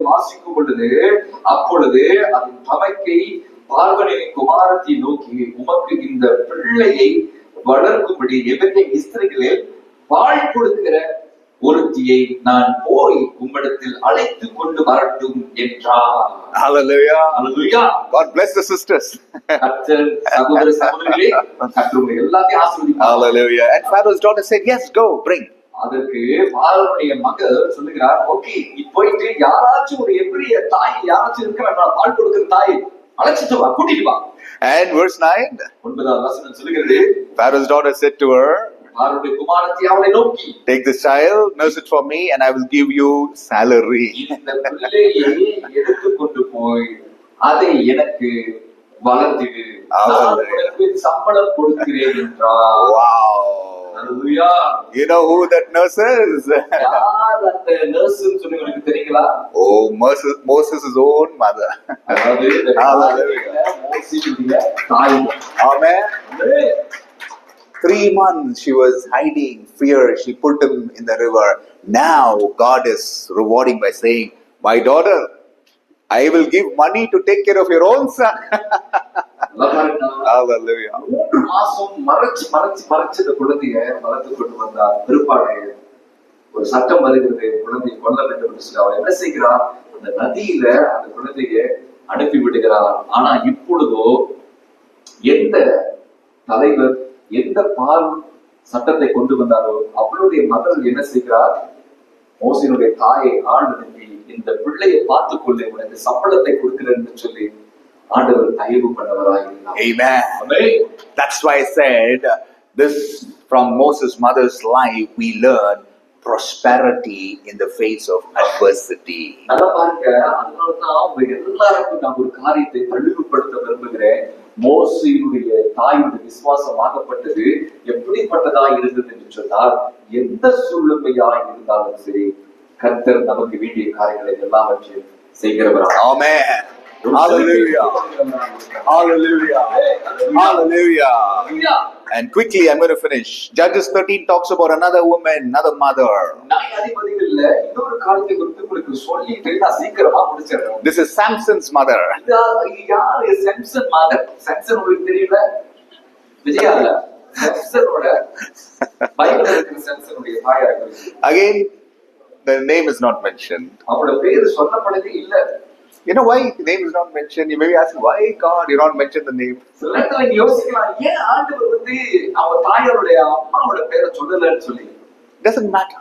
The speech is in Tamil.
வாசிக்கும் பொழுது அப்பொழுது அதன் தமக்கை பார்வனின் குமாரத்தை நோக்கி, உமக்கு இந்த பிள்ளையை வளர்க்கும்படி எவருடைய ஸ்திரீகளில் பால் கொடுக்கிற ஒருத்தியை நான் போய் உம்மிடத்தில் அழைத்து கொண்டு வரட்டும் என்றார். Hallelujah. Hallelujah. God bless the sisters. கர்த்தர் சகோதர சகோதரிகளே கர்த்தர் உங்களை எல்லாத்தையும் ஆசீர்வதிப்பார். Hallelujah. And Pharaoh's daughter said, yes, go, bring. அதற்கு பார்வோனுடைய மகள் சொல்லுகிறார், ஓகே, நீ போயிட்டு யாராச்சும் ஒரு எபிரிய தாய் யாராச்சும் இருக்கிற பால் கொடுக்கிற தாய் அழைச்சிட்டு வா, கூட்டிட்டு வா. And verse 9, 9வது வசனம் சொல்லுகிறது, Pharaoh's daughter said to her, பார்வோனுடைய குமாரத்தி அவளை நோக்கி, take this child, nurse it for me, and I will give you salary. இந்த பிள்ளையை எடுத்து கொண்டு போய் அதை எனக்கு வளர்த்திடு, நான் உனக்கு சம்பளம் கொடுக்கிறேன் என்றார். Wow. Hallelujah. You know who that nurse is? யார் அந்த நர்ஸ்னு சொல்லி உங்களுக்கு தெரியுங்களா? Oh, Moses' own mother. அதாவது மோசேயுடைய தாய். Amen. 3 months she was hiding fear. She put him in the river. Now God is rewarding by saying, my daughter, I will give money to take care of your own son. Hallelujah. 3 மாசம் மறைச்சு இந்த குழந்தைய வளர்த்து கொண்டு வந்தார். பிற்பாடு ஒரு சட்டம் வருகிறது, குழந்தையை கொல்ல வேண்டும் என்று சொல்லி அவர் என்ன செய்கிறார், அந்த நதியில அந்த குழந்தைய அனுப்பி விடுகிறார். ஆனா இப்பொழுதோ எந்த தலைவர் எந்த பால் சட்டத்தை கொண்டு வந்தாரோ அவளுடைய மகள் என்ன செய்கிறார், மோசேயினுடைய தாயை ஆள் அனுப்பி இந்த பிள்ளையை பார்த்துக் கொள்ள உனக்கு சம்பளத்தை கொடுக்கிறேன் என்று சொல்லி ஆண்டவர் தயவு பண்ணவராயிருந்தார். Amen. That's why I said this, from Moses' mother's life we learn prosperity in the face of adversity. நல்லா பாருங்க, அதனாலதான் அவங்க எல்லாருக்கும் நான் ஒரு காரியத்தை தெளிவுபடுத்த விரும்புகிறேன். மோசேயினுடைய தாயுடைய விசுவாசமாகப்பட்டது எப்படிப்பட்டதா இருந்தது என்று சொன்னால், எந்த சூழ்நிலையா இருந்தாலும் சரி கர்த்தர் நமக்கு வேண்டிய காரியங்களை எல்லாவற்றையும் செய்கிறவராக. Amen. Hallelujah. Hallelujah. Hallelujah. And quickly I'm going to finish. Judges 13 talks about another woman, another mother. This is Samson's mother. Again, the name is not mentioned. You know why the name is not mentioned? You may be asking, why God you not mention the name? Doesn't matter.